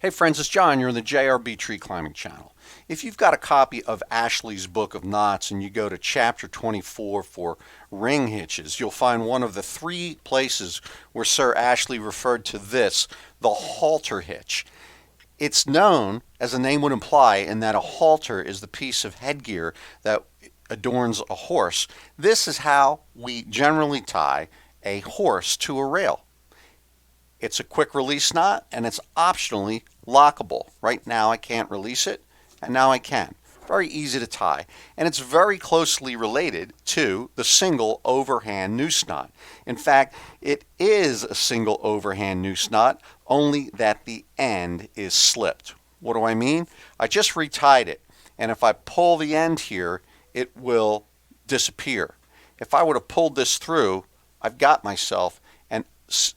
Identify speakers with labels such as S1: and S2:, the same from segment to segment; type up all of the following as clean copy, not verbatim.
S1: Hey friends, it's John. You're on the JRB Tree Climbing Channel. If you've got a copy of Ashley's Book of Knots and you go to chapter 24 for ring hitches, you'll find one of the three places where Sir Ashley referred to this, the halter hitch. It's known, as the name would imply, in that a halter is the piece of headgear that adorns a horse. This is how we generally tie a horse to a rail. It's a quick release knot and it's optionally lockable. Right now I can't release it, and now I can. Very easy to tie, and it's very closely related to the single overhand noose knot. In fact, it is a single overhand noose knot, only that the end is slipped. What do I mean? I just retied it, and if I pull the end here, it will disappear. If I would have pulled this through, I've got myself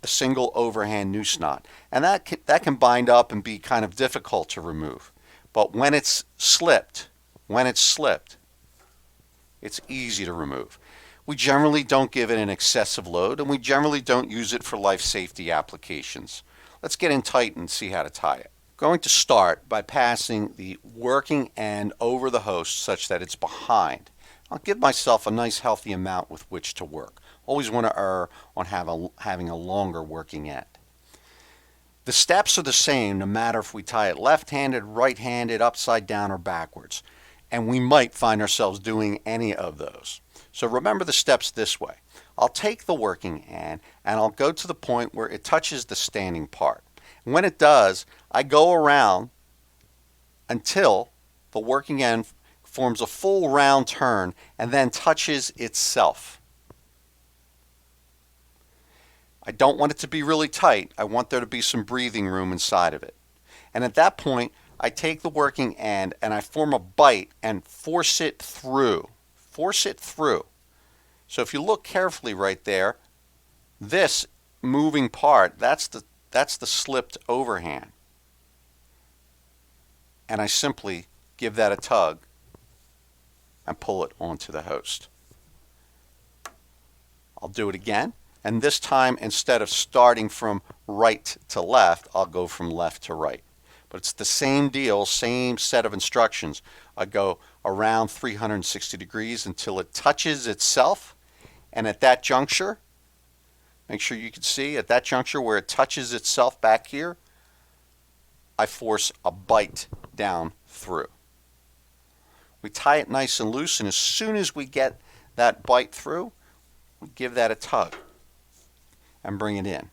S1: a single overhand noose knot, and that can bind up and be kind of difficult to remove. But when it's slipped, it's easy to remove. We generally don't give it an excessive load, and we generally don't use it for life safety applications. Let's get in tight and see how to tie it. I'm going to start by passing the working end over the host such that it's behind. I'll give myself a nice healthy amount with which to work. Always want to err on having a longer working end. The steps are the same no matter if we tie it left-handed, right-handed, upside down, or backwards. And we might find ourselves doing any of those. So remember the steps this way. I'll take the working end and I'll go to the point where it touches the standing part. And when it does, I go around until the working end forms a full round turn and then touches itself. I don't want it to be really tight. I want there to be some breathing room inside of it. And at that point, I take the working end and I form a bite and force it through. Force it through. So if you look carefully right there, this moving part, that's the slipped overhand. And I simply give that a tug and pull it onto the host. I'll do it again. And this time, instead of starting from right to left, I'll go from left to right. But it's the same deal, same set of instructions. I go around 360 degrees until it touches itself. And at that juncture, make sure you can see, at that juncture where it touches itself back here, I force a bite down through. We tie it nice and loose, and as soon as we get that bite through, we give that a tug and bring it in.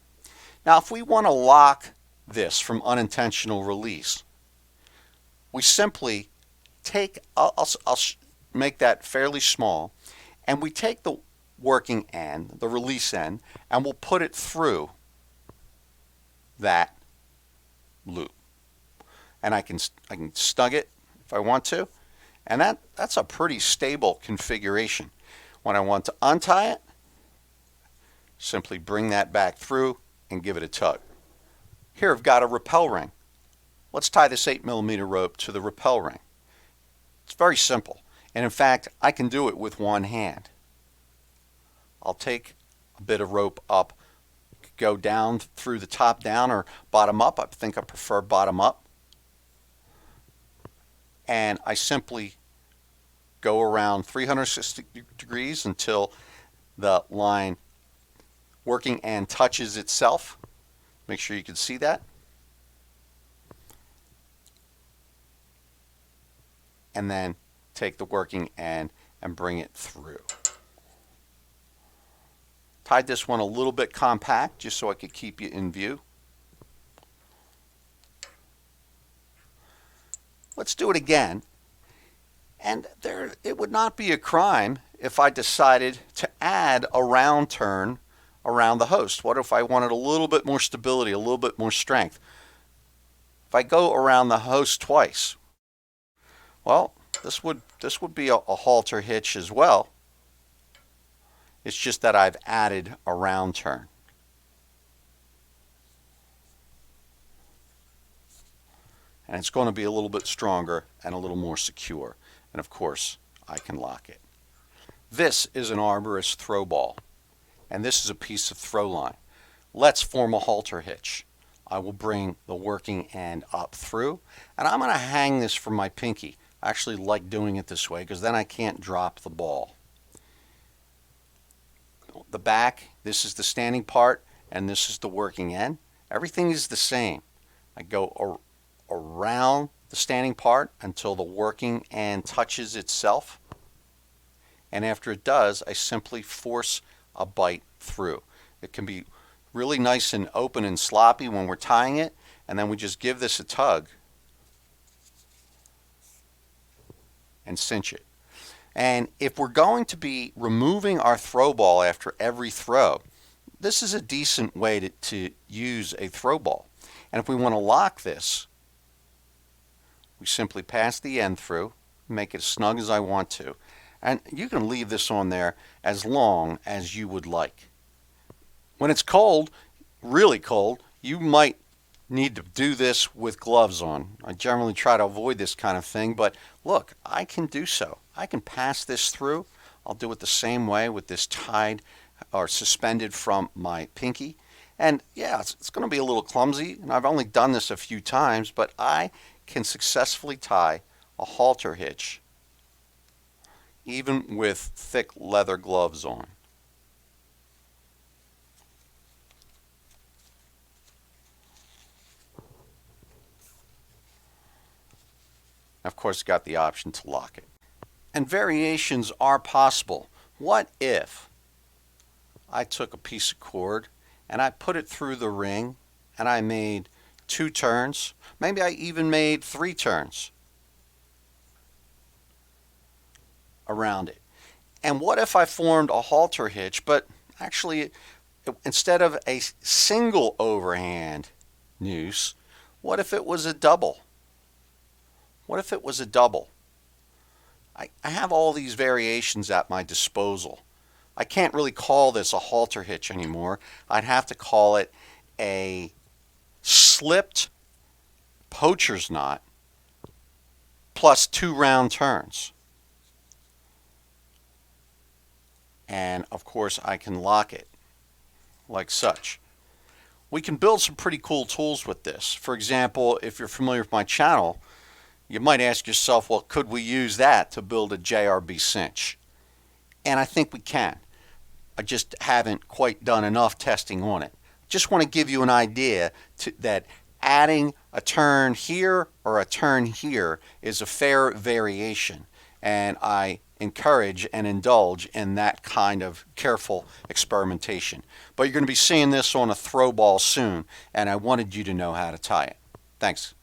S1: Now, if we want to lock this from unintentional release, we simply take, I'll make that fairly small, and we take the working end, the release end, and we'll put it through that loop. And I can snug it if I want to, and that's a pretty stable configuration. When I want to untie it, simply bring that back through and give it a tug. Here I've got a rappel ring. Let's tie this 8mm rope to the rappel ring. It's very simple, and in fact I can do it with one hand. I'll take a bit of rope up, go down through the top down or bottom up. I think I prefer bottom up. And I simply go around 360 degrees until the line working end touches itself. Make sure you can see that. And then take the working end and bring it through. Tied this one a little bit compact just so I could keep you in view. Let's do it again. And it would not be a crime if I decided to add a round turn around the host. What if I wanted a little bit more stability, a little bit more strength? If I go around the host twice, well, this would be a halter hitch as well. It's just that I've added a round turn. And it's going to be a little bit stronger and a little more secure. And of course, I can lock it. This is an Arborist Throwball, and this is a piece of Throwline. Let's form a halter hitch. I will bring the working end up through, and I'm going to hang this from my pinky. I actually like doing it this way because then I can't drop the ball. The back, this is the standing part, and this is the working end. Everything is the same. I go around the standing part until the working end touches itself, and after it does, I simply force a bite through. It can be really nice and open and sloppy when we're tying it, and then we just give this a tug and cinch it. And if we're going to be removing our throw ball after every throw, this is a decent way to use a throw ball. And if we want to lock this, we simply pass the end through, make it as snug as I want to. And you can leave this on there as long as you would like. When it's cold, really cold, you might need to do this with gloves on. I generally try to avoid this kind of thing, but look, I can do so. I can pass this through. I'll do it the same way with this tied or suspended from my pinky. And yeah, it's going to be a little clumsy, and I've only done this a few times, but I can successfully tie a halter hitch even with thick leather gloves on. Of course, got the option to lock it. And variations are possible. What if I took a piece of cord and I put it through the ring and I made 2 turns, maybe I even made 3 turns around it. And what if I formed a halter hitch, but actually instead of a single overhand noose, what if it was a double? What if it was a double? I have all these variations at my disposal. I can't really call this a halter hitch anymore. I'd have to call it a slipped poacher's knot plus 2 round turns. And of course I can lock it like such. We can build some pretty cool tools with this. For example, if you're familiar with my channel, you might ask yourself, well, could we use that to build a JRB cinch? And I think we can. I just haven't quite done enough testing on it. Just want to give you an idea that adding a turn here or a turn here is a fair variation. And I encourage and indulge in that kind of careful experimentation. But you're going to be seeing this on a throw ball soon, and I wanted you to know how to tie it. Thanks.